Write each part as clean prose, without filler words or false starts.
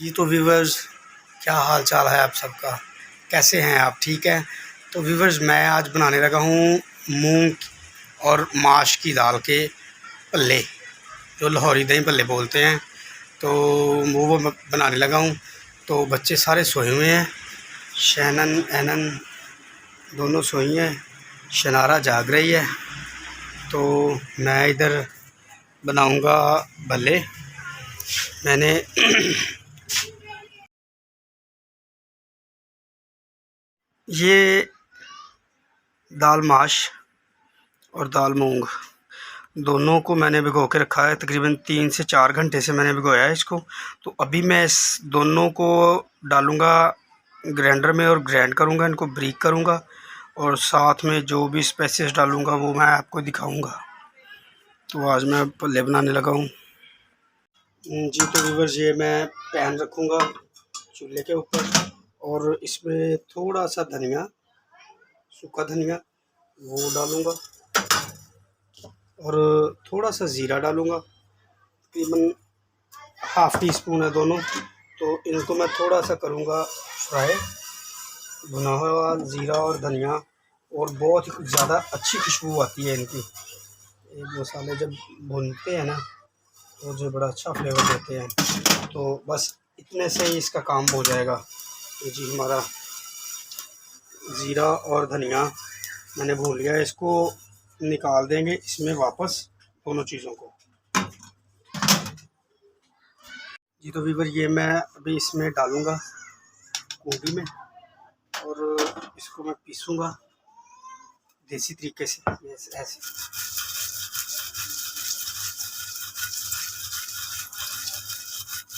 जी तो व्यूवर्स, क्या हाल चाल है आप सबका? कैसे हैं आप? ठीक है। तो व्यूवर्स, मैं आज बनाने लगा हूँ मूंग और माश की दाल के पल्ले, जो लाहौरी दही पल्ले बोलते हैं। तो वो मैं बनाने लगा हूँ। तो बच्चे सारे सोए हुए हैं, शैनन एनन दोनों सोई हैं, शनारा जाग रही है। तो मैं इधर बनाऊँगा भल्ले। मैंने ये दाल माश और दाल मूंग दोनों को मैंने भिगो के रखा है। तकरीबन 3 से 4 घंटे से मैंने भिगोया है इसको। तो अभी मैं इस दोनों को डालूँगा ग्राइंडर में और ग्राइंड करूँगा, इनको ब्रीक करूँगा, और साथ में जो भी स्पाइसेस डालूँगा वो मैं आपको दिखाऊँगा। तो आज मैं पल्ले बनाने लगा हूँ। जी तो व्यूअर्स, ये मैं पैन रखूँगा चूल्हे के ऊपर और इसमें थोड़ा सा धनिया, सूखा धनिया वो डालूँगा और थोड़ा सा ज़ीरा डालूँगा। तकरीबन हाफ़ टी स्पून है दोनों। तो इनको मैं थोड़ा सा करूँगा फ्राई, भुना हुआ ज़ीरा और धनिया, और बहुत ही ज़्यादा अच्छी खुशबू आती है इनकी। ये मसाले जब भूनते हैं ना तो मुझे बड़ा अच्छा फ्लेवर देते हैं। तो बस इतने से ही इसका काम हो जाएगा। ये जी हमारा ज़ीरा और धनिया मैंने भून लिया है, इसको निकाल देंगे इसमें वापस दोनों चीज़ों को। जी तो वीवर, ये मैं अभी इसमें डालूँगा कूटी में और इसको मैं पीसूँगा देसी तरीके से ऐसे।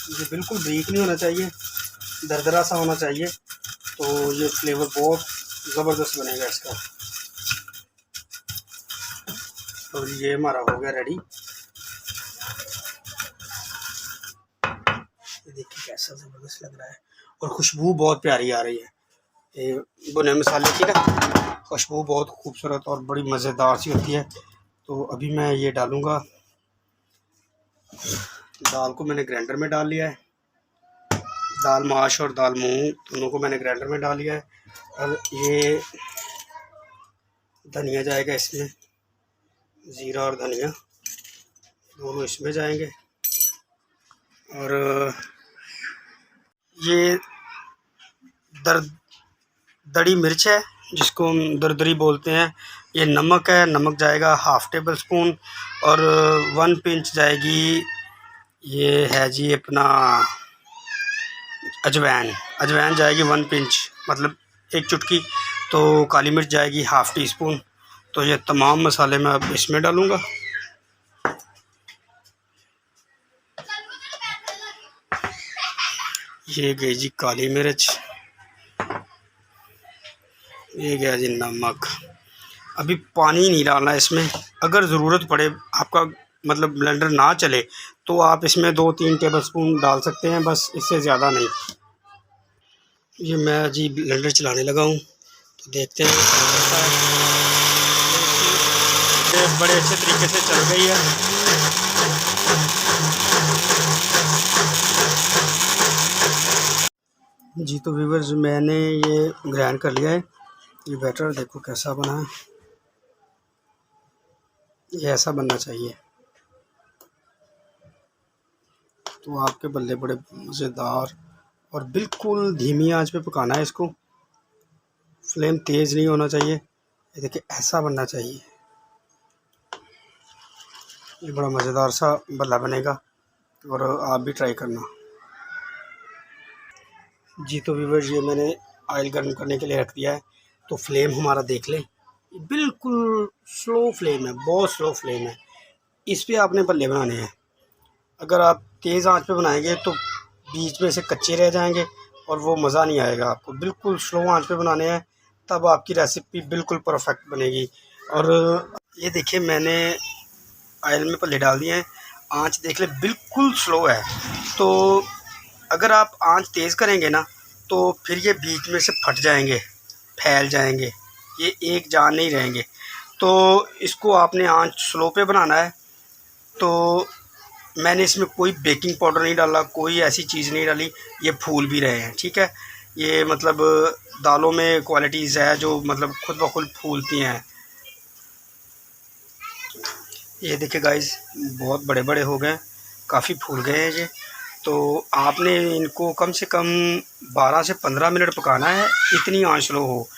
ये बिल्कुल ब्रीक नहीं होना चाहिए, दरदरा सा होना चाहिए। तो ये फ्लेवर बहुत ज़बरदस्त बनेगा इसका। तो ये हमारा हो गया रेडी। ये देखिए कैसा ज़बरदस्त लग रहा है और खुशबू बहुत प्यारी आ रही है। ये भुने मसाले की ना खुशबू बहुत खूबसूरत और बड़ी मज़ेदार सी होती है। तो अभी मैं ये डालूँगा, दाल को मैंने ग्राइंडर में डाल लिया है। दाल माश और दाल मूंग दोनों को मैंने ग्राइंडर में डाल लिया है। और ये धनिया जाएगा इसमें, ज़ीरा और धनिया दोनों इसमें जाएंगे। और ये दड़ी मिर्च है जिसको हम दरदरी बोलते हैं। ये नमक है, नमक जाएगा हाफ़ टेबल स्पून, और 1 पिंच जाएगी ये है जी अपना अजवाइन। अजवाइन जाएगी 1 पिंच, मतलब 1 चुटकी। तो काली मिर्च जाएगी हाफ़ टी स्पून। तो ये तमाम मसाले मैं अब इसमें डालूँगा। ये गई जी काली मिर्च, ये गया जी नमक। अभी पानी नहीं डालना इसमें। अगर ज़रूरत पड़े, आपका मतलब ब्लेंडर ना चले, तो आप इसमें 2-3 टेबल स्पून डाल सकते हैं, बस इससे ज़्यादा नहीं। ये मैं जी ब्लेंडर चलाने लगा हूँ, तो देखते हैं कैसा है। ये बड़े अच्छे तरीके से चल गई है। जी तो व्यूअर्स, मैंने ये ग्राइंड कर लिया है। ये बैटर देखो कैसा बना है, ये ऐसा बनना चाहिए। तो आपके बल्ले बड़े मज़ेदार, और बिल्कुल धीमी आंच पे पकाना है इसको, फ्लेम तेज़ नहीं होना चाहिए। ये देखिए ऐसा बनना चाहिए। ये बड़ा मज़ेदार सा बल्ला बनेगा और आप भी ट्राई करना। जी तो व्यूअर्स, ये मैंने ऑयल गर्म करने के लिए रख दिया है। तो फ्लेम हमारा देख लें, बिल्कुल स्लो फ्लेम है, बहुत स्लो फ्लेम है। इस पे आपने बल्ले बनाने हैं। अगर आप तेज़ आंच पे बनाएंगे तो बीच में से कच्चे रह जाएंगे और वो मज़ा नहीं आएगा आपको। बिल्कुल स्लो आंच पे बनाने हैं, तब आपकी रेसिपी बिल्कुल परफेक्ट बनेगी। और ये देखिए मैंने ऑयल में पल्ले डाल दिए हैं। आंच देख ले, बिल्कुल स्लो है। तो अगर आप आंच तेज़ करेंगे ना तो फिर ये बीच में से फट जाएंगे, फैल जाएंगे, ये एक जान नहीं रहेंगे। तो इसको आपने आंच स्लो पे बनाना है। तो मैंने इसमें कोई बेकिंग पाउडर नहीं डाला, कोई ऐसी चीज़ नहीं डाली। ये फूल भी रहे हैं, ठीक है। ये मतलब दालों में क्वालिटीज़ है जो मतलब खुद ब खुद फूलती हैं। ये देखिए गाइस, बहुत बड़े बड़े हो गए, काफ़ी फूल गए हैं ये। तो आपने इनको कम से कम 12 से 15 मिनट पकाना है, इतनी आंच लो हो,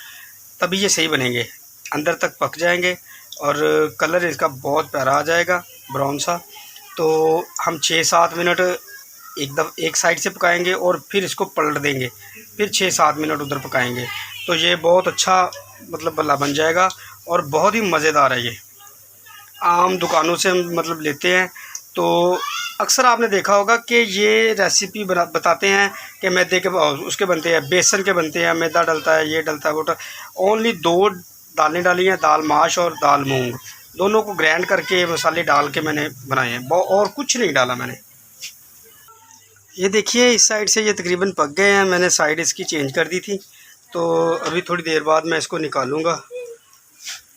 तभी ये सही बनेंगे, अंदर तक पक जाएंगे और कलर इसका बहुत प्यारा आ जाएगा, ब्राउन सा। तो हम 6-7 मिनट एकदम एक साइड से पकाएंगे और फिर इसको पलट देंगे, फिर 6-7 मिनट उधर पकाएंगे, तो ये बहुत अच्छा मतलब बल्ला बन जाएगा और बहुत ही मज़ेदार है। ये आम दुकानों से हम मतलब लेते हैं, तो अक्सर आपने देखा होगा कि ये रेसिपी बताते हैं कि मैदे के उसके बनते हैं, बेसन के बनते हैं, मैदा डलता है, ये डलता है, वो ओनली 2 दालें डाली हैं, दाल माश और दाल मूंग, दोनों को ग्राइंड करके मसाले डाल के मैंने बनाए हैं, और कुछ नहीं डाला मैंने। ये देखिए इस साइड से ये तकरीबन पक गए हैं, मैंने साइड इसकी चेंज कर दी थी, तो अभी थोड़ी देर बाद मैं इसको निकालूँगा।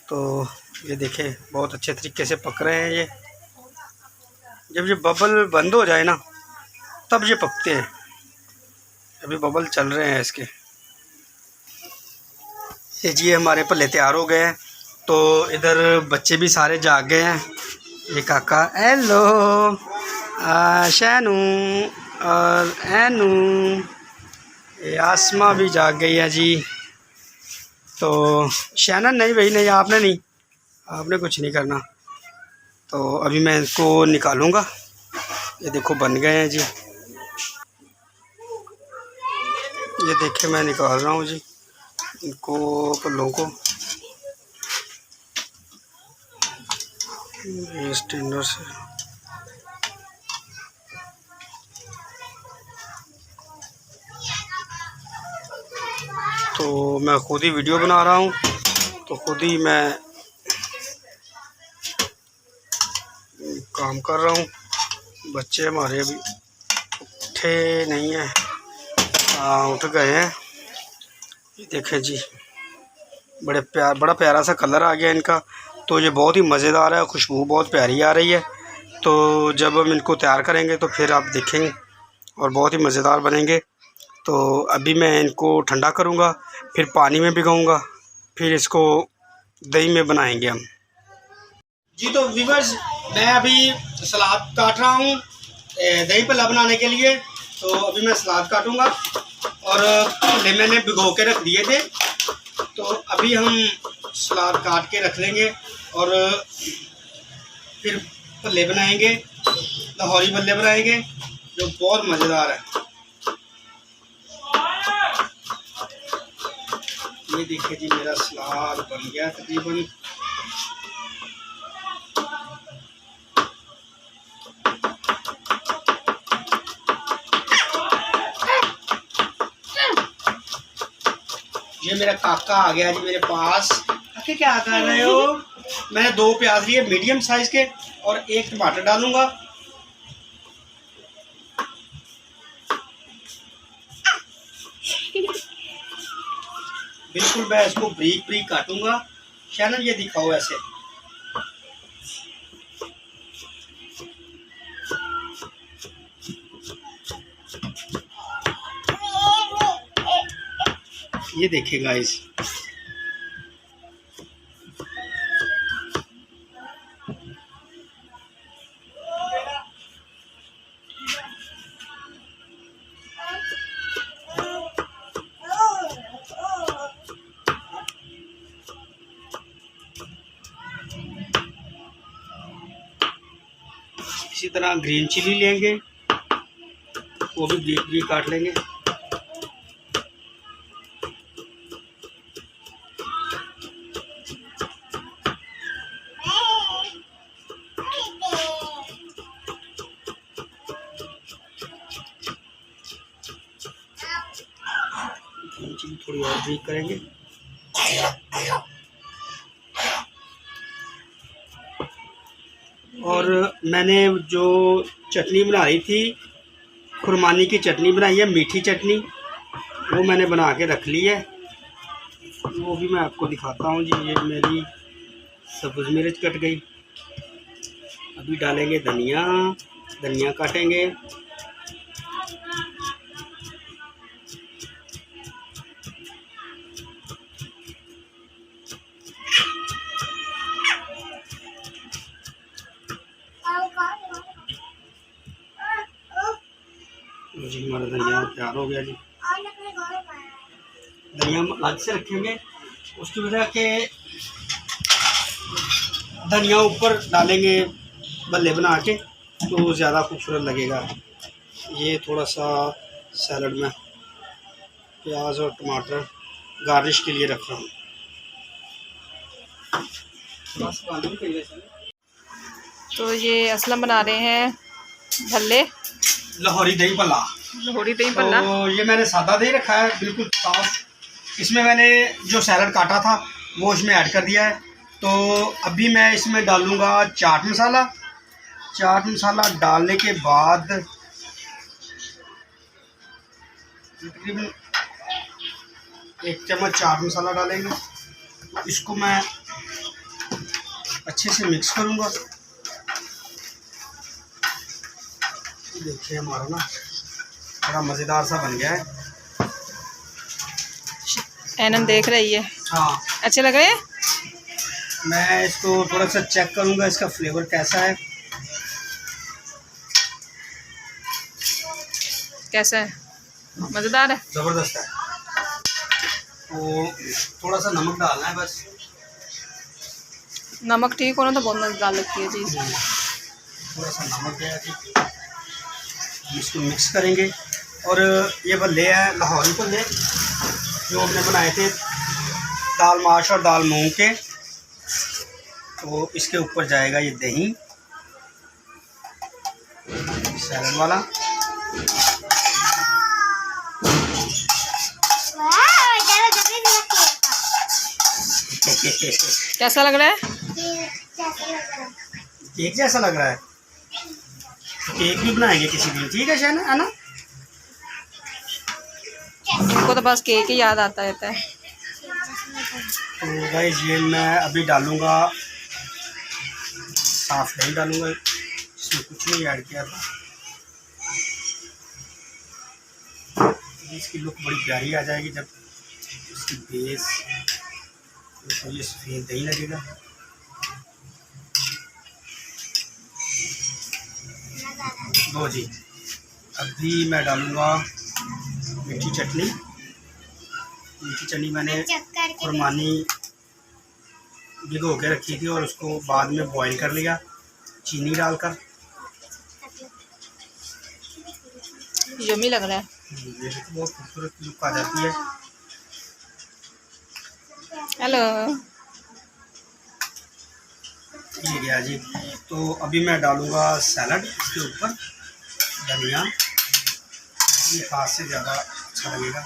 तो ये देखें बहुत अच्छे तरीके से पक रहे हैं ये। जब ये बबल बंद हो जाए ना तब ये पकते हैं, अभी बबल चल रहे हैं इसके। ये जी हमारे पल्ले तैयार हो गए हैं, तो इधर बच्चे भी सारे जाग गए हैं। ये काका हेलो, शैनू और एनू, ये आसमा भी जाग गई है जी। तो शैनन नहीं भाई, नहीं आपने नहीं, आपने कुछ नहीं करना। तो अभी मैं इसको निकालूँगा। ये देखो बन गए हैं जी, ये देखिए मैं निकाल रहा हूँ जी इनको पल्लों को स्टैंडर से। तो मैं खुद ही वीडियो बना रहा हूँ, तो खुद ही मैं काम कर रहा हूँ। बच्चे हमारे अभी उठे नहीं हैं, उठ गए हैं। ये देखें जी, बड़ा प्यारा सा कलर आ गया इनका, तो ये बहुत ही मज़ेदार है, खुशबू बहुत प्यारी आ रही है। तो जब हम इनको तैयार करेंगे तो फिर आप देखेंगे और बहुत ही मज़ेदार बनेंगे। तो अभी मैं इनको ठंडा करूँगा, फिर पानी में भिगाऊँगा, फिर इसको दही में बनाएंगे हम जी। तो व्यूअर्स, मैं अभी सलाद काट रहा हूँ दही पल्ला बनाने के लिए। तो अभी मैं सलाद काटूँगा और पल्ले मैंने भिगो के रख दिए थे, तो अभी हम सलाद काट के रख लेंगे और फिर पल्ले बनाएंगे, लाहौरी पल्ले बनाएंगे जो बहुत मज़ेदार है। ये देखिए जी मेरा सलाद बन गया तकरीबन। ये मेरा काका आ गया जी मेरे पास। काके क्या कर रहे हो? मैंने 2 प्याज लिए मीडियम साइज के और 1 टमाटर डालूंगा। बिल्कुल मैं इसको ब्रीक ब्रीक काटूंगा। शैनन ये दिखाओ ऐसे। ये देखिए गाइस, इसी तरह ग्रीन चिली लेंगे, वो भी ब्रीक ब्रीक काट लेंगे। थोड़ी और ब्रीक करेंगे। और मैंने जो चटनी बनाई थी, खुरमानी की चटनी बनाई है, मीठी चटनी, वो मैंने बना के रख ली है, वो भी मैं आपको दिखाता हूँ जी। ये मेरी सब्ज़ मिर्च कट गई। अभी डालेंगे धनिया धनिया काटेंगे। जी हमारा धनिया तैयार हो गया जी। धनिया अलग से रखेंगे, उसकी वजह के धनिया ऊपर डालेंगे बल्ले बना के तो ज़्यादा खूबसूरत लगेगा। ये थोड़ा सा सैलड में प्याज और टमाटर गार्निश के लिए रख रहा हूँ। तो ये असलम बना रहे हैं भल्ले, लाहौरी दही भल्ला। लाहौरी दही भल्ला। तो ये मैंने सादा दही रखा है बिल्कुल साफ। इसमें मैंने जो सैलड काटा था वो इसमें ऐड कर दिया है। तो अभी मैं इसमें डालूँगा चाट मसाला। चाट मसाला डालने के बाद तकरीबन 1 चम्मच चाट मसाला डालेंगे। इसको मैं अच्छे से मिक्स करूँगा। देखिए हमारा ना बड़ा मज़ेदार सा बन गया है। एनन देख रही है। हाँ अच्छे लग रहे हैं। मैं इसको थोड़ा सा चेक करूँगा इसका फ्लेवर कैसा है। कैसा है? मज़ेदार है, ज़बरदस्त है। तो थोड़ा सा नमक डालना है बस। नमक ठीक होना तो बहुत मज़ेदार लगती है जी। थोड़ा सा नमक है जी। इसको मिक्स करेंगे। और ये भल्ले हैं लाहौरी भल्ले जो हमने बनाए थे दाल माश और दाल मूंग के। तो इसके ऊपर जाएगा ये दही सैलड वाला। कैसा लग रहा है? केक जैसा लग रहा है। केक भी बनाएंगे किसी दिन, ठीक है शहना, है ना? इनको तो बस केक ही याद आता रहता है। तो गाइस ये मैं अभी डालूँगा साफ दही डालूँगा, इसमें कुछ नहीं ऐड किया था। इसकी लुक बड़ी प्यारी आ जाएगी जब इसकी बेस तो ये सफ़ेद दही लगेगा। लो जी अभी मैं डालूँगा मीठी चटनी। मीठी चटनी मैंने खुरमानी भिगो के रखी थी और उसको बाद में बॉईल कर लिया चीनी डालकर। यम्मी लग रहा है। ये भी बहुत खूबसूरत लुक आ जाती है। हेलो। ये गया जी। तो अभी मैं डालूँगा सैलड इसके ऊपर, धनिया। ये हाथ से ज़्यादा अच्छा लगेगा।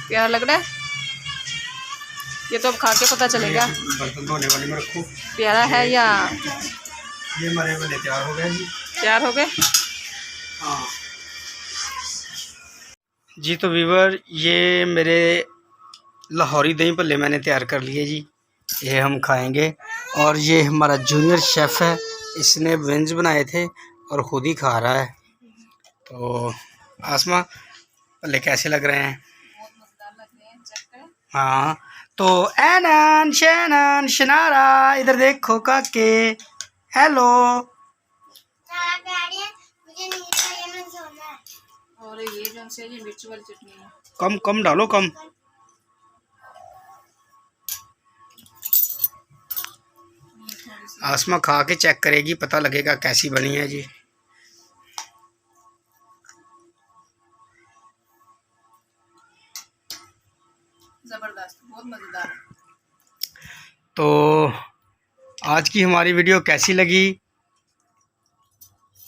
प्यारा लग रहा है। ये तो अब खा के पता चलेगा बर्तन धोने वाले में रखो। प्यारा है या ये हमारे वाले तैयार हो गए जी। तैयार हो गए। हाँ जी। तो व्यूअर ये मेरे लाहौरी दही भल्ले मैंने तैयार कर लिए जी। ये हम खाएंगे। और ये हमारा जूनियर शेफ़ है, इसने विंज बनाए थे और ख़ुद ही खा रहा है। तो आसमा भल्ले कैसे लग रहे हैं? हाँ तो एनन शैनन शनारा इधर देखो काके। हेलो। और ये जो से ये मिर्च वाली चटनी है। कम कम डालो कम। आसमा खा के चेक करेगी, पता लगेगा कैसी बनी है जी। जबरदस्त, बहुत मजेदार। तो आज की हमारी वीडियो कैसी लगी?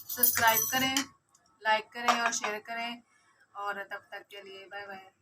सब्सक्राइब करें, लाइक करें और शेयर करें। और तब तक के लिए बाय बाय।